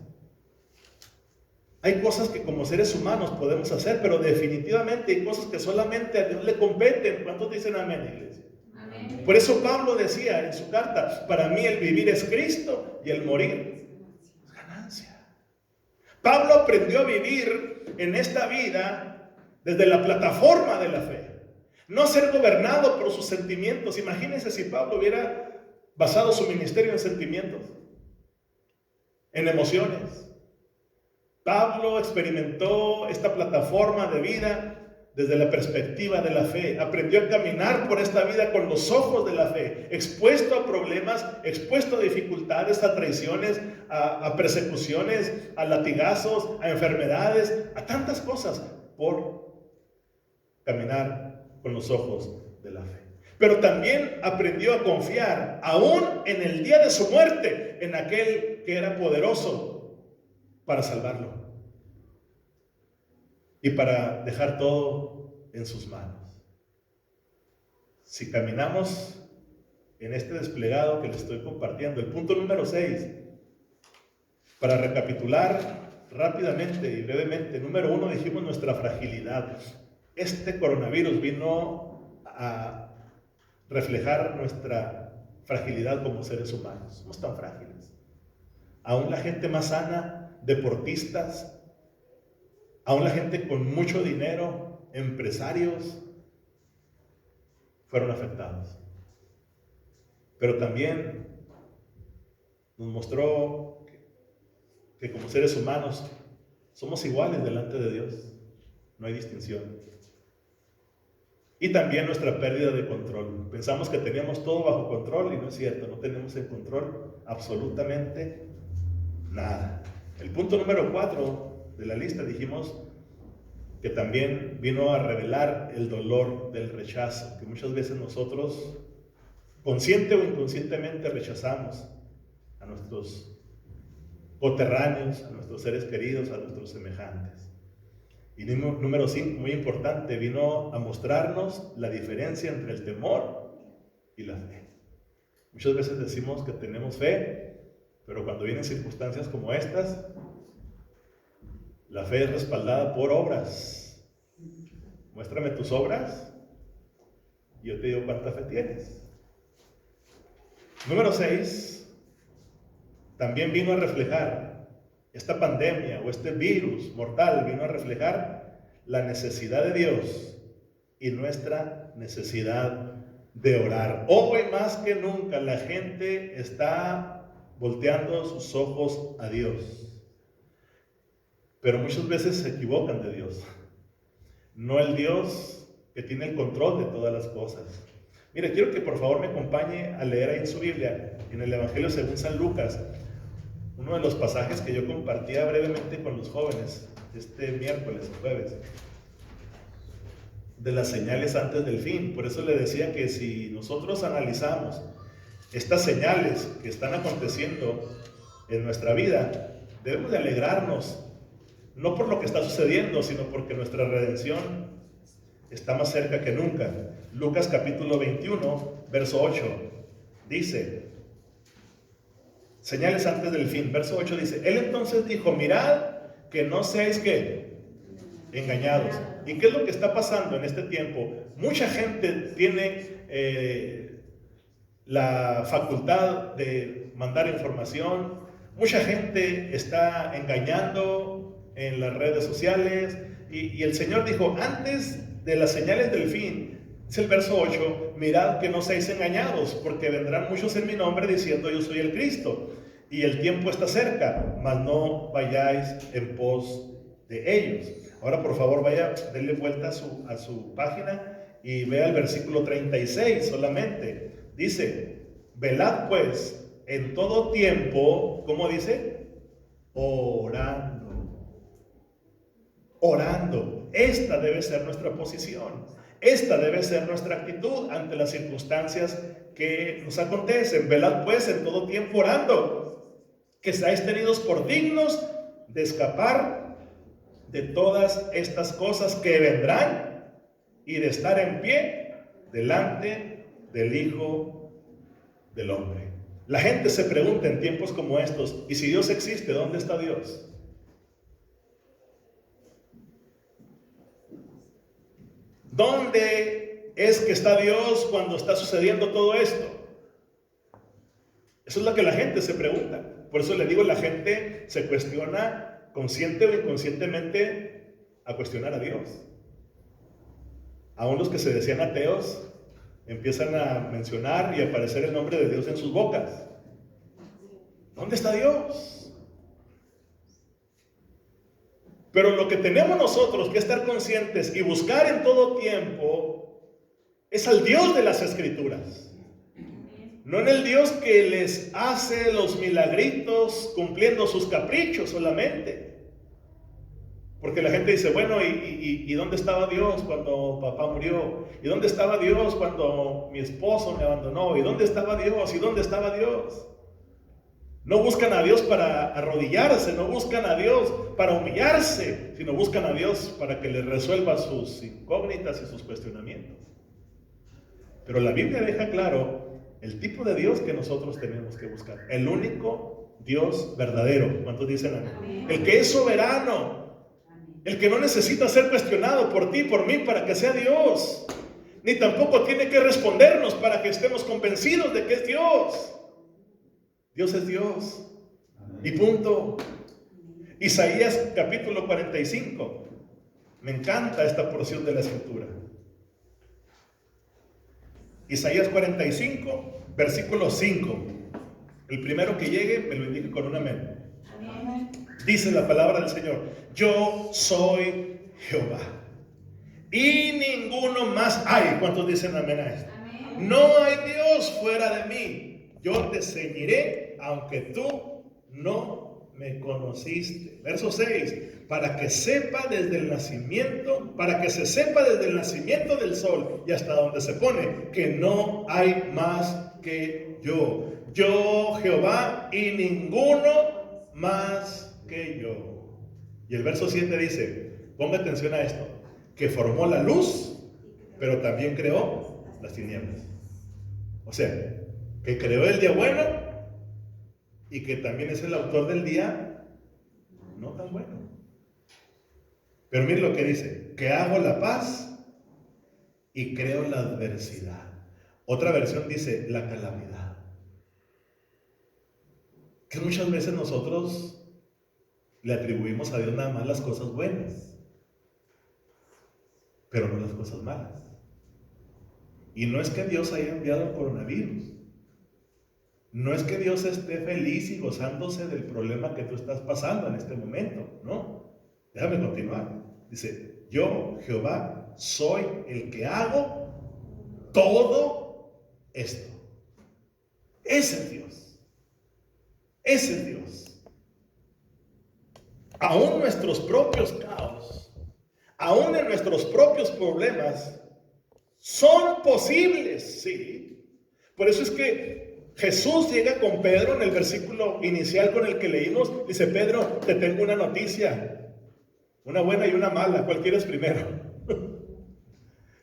Hay cosas que como seres humanos podemos hacer, pero definitivamente hay cosas que solamente a Dios le competen. ¿Cuántos dicen amén, iglesia? Amén. Por eso Pablo decía en su carta: para mí el vivir es Cristo y el morir es ganancia. Pablo aprendió a vivir en esta vida desde la plataforma de la fe, no ser gobernado por sus sentimientos. Imagínense si Pablo hubiera basado su ministerio en sentimientos, en emociones. Pablo experimentó esta plataforma de vida desde la perspectiva de la fe. Aprendió a caminar por esta vida con los ojos de la fe, expuesto a problemas, expuesto a dificultades, a traiciones, a persecuciones, a latigazos, a enfermedades, a tantas cosas, por caminar con los ojos de la fe. Pero también aprendió a confiar, aún en el día de su muerte, en aquel que era poderoso para salvarlo y para dejar todo en sus manos. Si caminamos en este desplegado que les estoy compartiendo, el punto número 6, para recapitular rápidamente y brevemente: número 1, dijimos nuestra fragilidad. Este coronavirus vino a reflejar nuestra fragilidad como seres humanos. Somos tan frágiles. Aún la gente más sana, deportistas, aún la gente con mucho dinero, empresarios, fueron afectados. Pero también nos mostró que como seres humanos somos iguales delante de Dios. No hay distinción. Y también nuestra pérdida de control. Pensamos que teníamos todo bajo control y no es cierto. No tenemos en control absolutamente nada. El punto número 4 de la lista, dijimos que también vino a revelar el dolor del rechazo, que muchas veces nosotros, consciente o inconscientemente, rechazamos a nuestros coterráneos, a nuestros seres queridos, a nuestros semejantes. Y número 5, muy importante, vino a mostrarnos la diferencia entre el temor y la fe. Muchas veces decimos que tenemos fe, pero cuando vienen circunstancias como estas, la fe es respaldada por obras. Muéstrame tus obras y yo te digo cuánta fe tienes. Número 6, también vino a reflejar esta pandemia o este virus mortal, vino a reflejar la necesidad de Dios y nuestra necesidad de orar. Hoy más que nunca la gente está volteando sus ojos a Dios, pero muchas veces se equivocan de Dios. No el Dios que tiene el control de todas las cosas. Mire, quiero que por favor me acompañe a leer ahí en su Biblia, en el Evangelio según San Lucas, uno de los pasajes que yo compartía brevemente con los jóvenes este miércoles, jueves, de las señales antes del fin. Por eso le decía que si nosotros analizamos estas señales que están aconteciendo en nuestra vida, debemos de alegrarnos, no por lo que está sucediendo, sino porque nuestra redención está más cerca que nunca. Lucas capítulo 21, verso 8, dice, señales antes del fin, verso 8 dice, él entonces dijo, mirad que no seáis ¿qué? Engañados. ¿Y qué es lo que está pasando en este tiempo? Mucha gente tiene la facultad de mandar información, mucha gente está engañando en las redes sociales, y el Señor dijo, antes de las señales del fin, es el verso 8, mirad que no seáis engañados, porque vendrán muchos en mi nombre diciendo yo soy el Cristo, y el tiempo está cerca, mas no vayáis en pos de ellos. Ahora por favor vaya, denle vuelta a su página y vea el versículo 36 solamente. Dice, velad pues en todo tiempo, ¿cómo dice? Orando. Orando. Esta debe ser nuestra posición. Esta debe ser nuestra actitud ante las circunstancias que nos acontecen. Velad pues en todo tiempo orando. que seáis tenidos por dignos de escapar de todas estas cosas que vendrán y de estar en pie delante del Hijo del Hombre. La gente se pregunta en tiempos como estos, ¿y si Dios existe, dónde está Dios? ¿Dónde es que está Dios cuando está sucediendo todo esto? Eso es lo que la gente se pregunta. Por eso le digo, la gente se cuestiona consciente o inconscientemente a cuestionar a Dios. Aún los que se decían ateos empiezan a mencionar y aparecer el nombre de Dios en sus bocas. ¿Dónde está Dios? Pero lo que tenemos nosotros que estar conscientes y buscar en todo tiempo es al Dios de las Escrituras. No en el Dios que les hace los milagritos cumpliendo sus caprichos solamente. Porque la gente dice, bueno, ¿y dónde estaba Dios cuando papá murió? ¿Y dónde estaba Dios cuando mi esposo me abandonó? ¿Y dónde estaba Dios? ¿Y dónde estaba Dios? No buscan a Dios para arrodillarse, no buscan a Dios para humillarse, sino buscan a Dios para que les resuelva sus incógnitas y sus cuestionamientos. Pero la Biblia deja claro el tipo de Dios que nosotros tenemos que buscar. El único Dios verdadero. ¿Cuántos dicen amén? El que es soberano. El que no necesita ser cuestionado por ti, por mí, para que sea Dios. Ni tampoco tiene que respondernos para que estemos convencidos de que es Dios. Dios es Dios. Y punto. Isaías capítulo 45. Me encanta esta porción de la Escritura. Isaías 45, versículo 5. El primero que llegue me lo indique con un amén. Dice la palabra del Señor: yo soy Jehová y ninguno más hay. ¿Cuántos dicen amén a esto? Amén. No hay Dios fuera de mí. Yo te ceñiré aunque tú no me conociste. Verso 6. Para que sepa desde el nacimiento, para que se sepa desde el nacimiento del sol y hasta donde se pone, que no hay más que yo. Yo, Jehová, y ninguno más que yo. Y el verso 7 dice, ponga atención a esto, que formó la luz, pero también creó las tinieblas. O sea, que creó el día bueno y que también es el autor del día no tan bueno. Pero miren lo que dice, que hago la paz y creo la adversidad. Otra versión dice la calamidad. Que muchas veces nosotros le atribuimos a Dios nada más las cosas buenas, pero no las cosas malas. Y no es que Dios haya enviado el coronavirus. No es que Dios esté feliz y gozándose del problema que tú estás pasando en este momento, ¿no? Déjame continuar. Dice, yo, Jehová, soy el que hago todo esto. Es el Dios. Es el Dios. Aún nuestros propios caos, aún en nuestros propios problemas, son posibles, sí. Por eso es que Jesús llega con Pedro en el versículo inicial con el que leímos. Dice, Pedro, te tengo una noticia. Una buena y una mala. ¿Cuál quieres primero?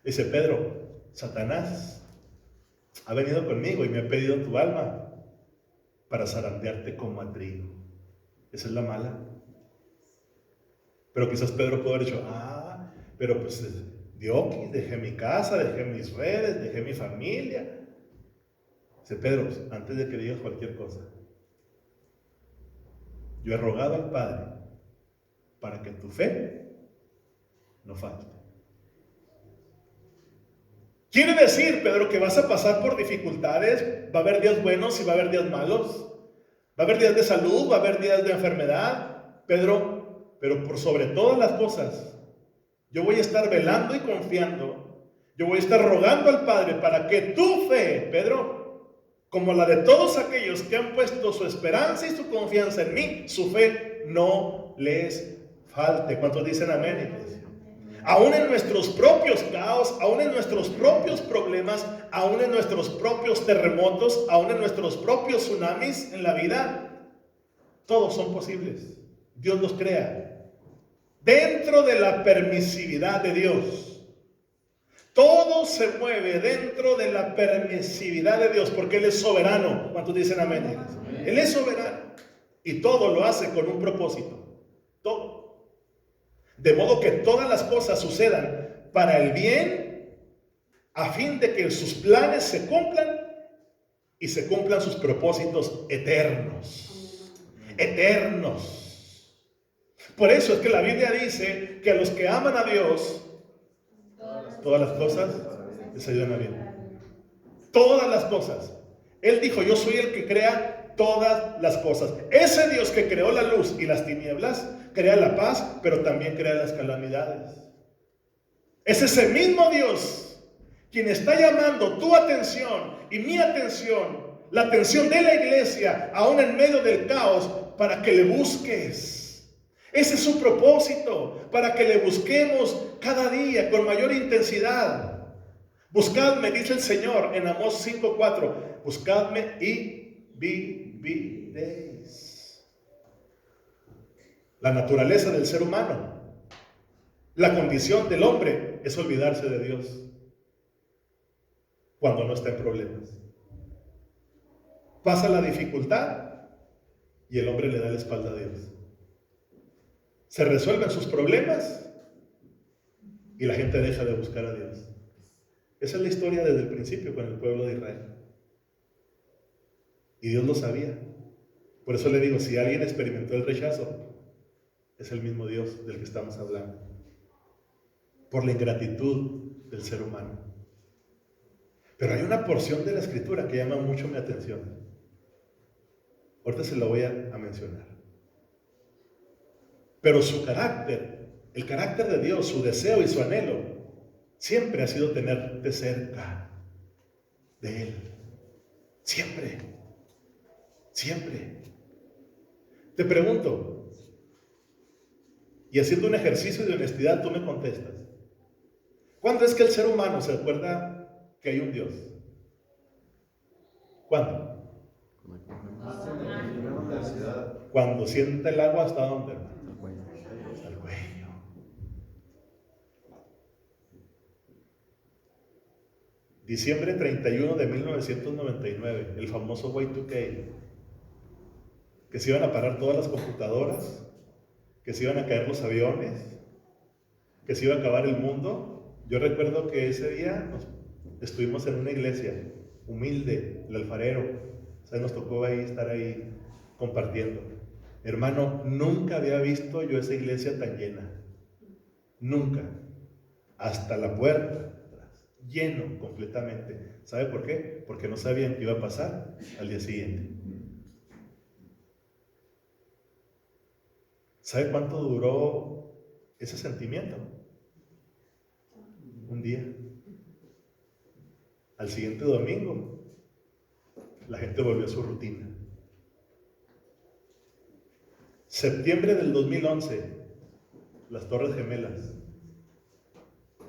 Dice Pedro, Satanás ha venido conmigo y me ha pedido tu alma para zarandearte como a trigo. Esa es la mala. Pero quizás Pedro pudo haber dicho, pero pues dejé mi casa, dejé mis redes, dejé mi familia. Dice Pedro, antes de que digas cualquier cosa, yo he rogado al Padre para que tu fe no falte. Quiere decir, Pedro, que vas a pasar por dificultades. Va a haber días buenos y va a haber días malos. Va a haber días de salud, va a haber días de enfermedad. Pedro, pero por sobre todas las cosas, yo voy a estar velando y confiando. Yo voy a estar rogando al Padre para que tu fe, Pedro, como la de todos aquellos que han puesto su esperanza y su confianza en mí, su fe no les falte. ¿Cuántos dicen amén, iglesia? Aún en nuestros propios caos, aún en nuestros propios problemas, aún en nuestros propios terremotos, aún en nuestros propios tsunamis en la vida, Todos son posibles. Dios los crea. Dentro de la permisividad de Dios. Todo se mueve dentro de la permisividad de Dios, porque Él es soberano. ¿Cuántos dicen amén? Amén. Él es soberano. Y todo lo hace con un propósito. Todo. De modo que todas las cosas sucedan para el bien, a fin de que sus planes se cumplan y se cumplan sus propósitos eternos. Eternos. Por eso es que la Biblia dice que a los que aman a Dios, todas las cosas les ayudan a bien. Todas las cosas. Él dijo, yo soy el que crea todas las cosas. Ese Dios que creó la luz y las tinieblas, crea la paz, pero también crea las calamidades. Es ese mismo Dios quien está llamando tu atención y mi atención, la atención de la iglesia, aún en medio del caos, para que le busques. Ese es su propósito, para que le busquemos cada día con mayor intensidad. Buscadme, dice el Señor en Amós 5:4, buscadme y viviréis. La naturaleza del ser humano, la condición del hombre es olvidarse de Dios cuando no está en problemas. Pasa la dificultad y el hombre le da la espalda a Dios. Se resuelven sus problemas y la gente deja de buscar a Dios. Esa es la historia desde el principio con el pueblo de Israel. Y Dios lo sabía. Por eso le digo, si alguien experimentó el rechazo, es el mismo Dios del que estamos hablando. Por la ingratitud del ser humano. Pero hay una porción de la Escritura que llama mucho mi atención. Ahorita se la voy a mencionar. Pero su carácter, el carácter de Dios, su deseo y su anhelo, siempre ha sido tenerte cerca de Él. Siempre. Siempre. Te pregunto, y haciendo un ejercicio de honestidad, tú me contestas. ¿Cuándo es que el ser humano se acuerda que hay un Dios? ¿Cuándo? Cuando siente el agua, ¿hasta dónde, hermano? Hasta el cuello. Diciembre 31 de 1999, el famoso Y2K, que se iban a parar todas las computadoras, que se iban a caer los aviones, que se iba a acabar el mundo. Yo recuerdo que ese día estuvimos en una iglesia humilde, el Alfarero. O sea, nos tocó estar ahí compartiendo. Hermano, nunca había visto yo esa iglesia tan llena. Nunca. Hasta la puerta, lleno completamente. ¿Sabe por qué? Porque no sabían qué iba a pasar al día siguiente. ¿Sabe cuánto duró ese sentimiento? Un día. Al siguiente domingo, la gente volvió a su rutina. Septiembre del 2011, las Torres Gemelas.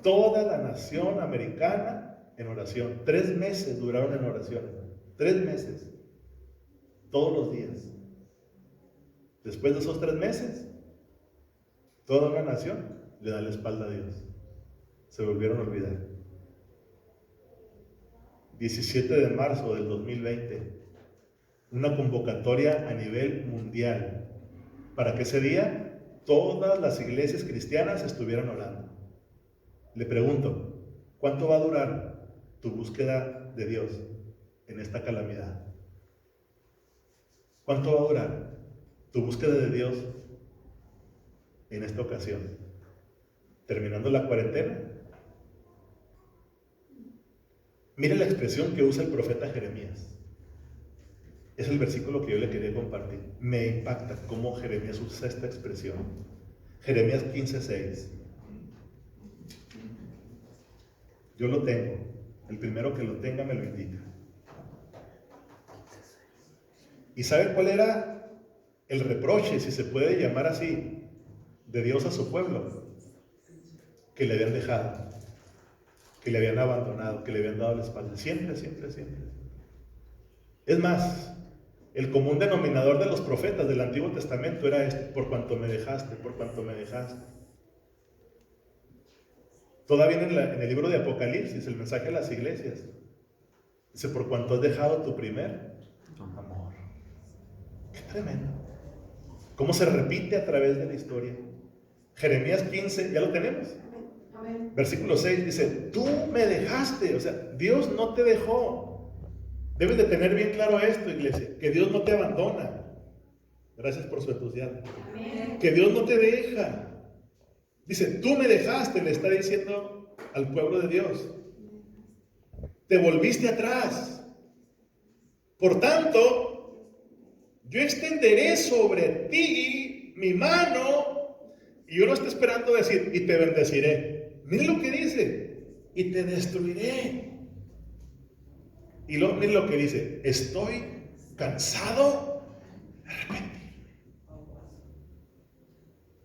Toda la nación americana en oración. 3 meses duraron en oración. 3 meses. Todos los días. Después de esos 3 meses, toda una nación le da la espalda a Dios. Se volvieron a olvidar. 17 de marzo del 2020, una convocatoria a nivel mundial para que ese día todas las iglesias cristianas estuvieran orando. Le pregunto, ¿cuánto va a durar tu búsqueda de Dios en esta calamidad? ¿Cuánto va a durar tu búsqueda de Dios en esta ocasión? ¿Terminando la cuarentena? Mire la expresión que usa el profeta Jeremías. Es el versículo que yo le quería compartir. Me impacta cómo Jeremías usa esta expresión. Jeremías 15:6. Yo lo tengo. El primero que lo tenga me lo indica. ¿Y sabe cuál era el reproche, si se puede llamar así, de Dios a su pueblo? Que le habían dejado, que le habían abandonado, que le habían dado la espalda. Siempre, siempre, siempre. Es más, El común denominador de los profetas del Antiguo Testamento era este: por cuanto me dejaste, por cuanto me dejaste. Todavía en el libro de Apocalipsis, el mensaje a las iglesias, dice: por cuanto has dejado tu primer amor. Qué tremendo. Cómo se repite a través de la historia. Jeremías 15, ya lo tenemos. Amén. Versículo 6 dice: tú me dejaste. O sea, Dios no te dejó. Debes de tener bien claro esto, iglesia, que Dios no te abandona. Gracias por su entusiasmo. Amén. Que Dios no te deja. Dice: tú me dejaste, le está diciendo al pueblo de Dios. Te volviste atrás. Por tanto, yo extenderé sobre ti mi mano, y uno está esperando decir: y te bendeciré. Miren lo que dice: y te destruiré. Y luego miren lo que dice: estoy cansado de repente.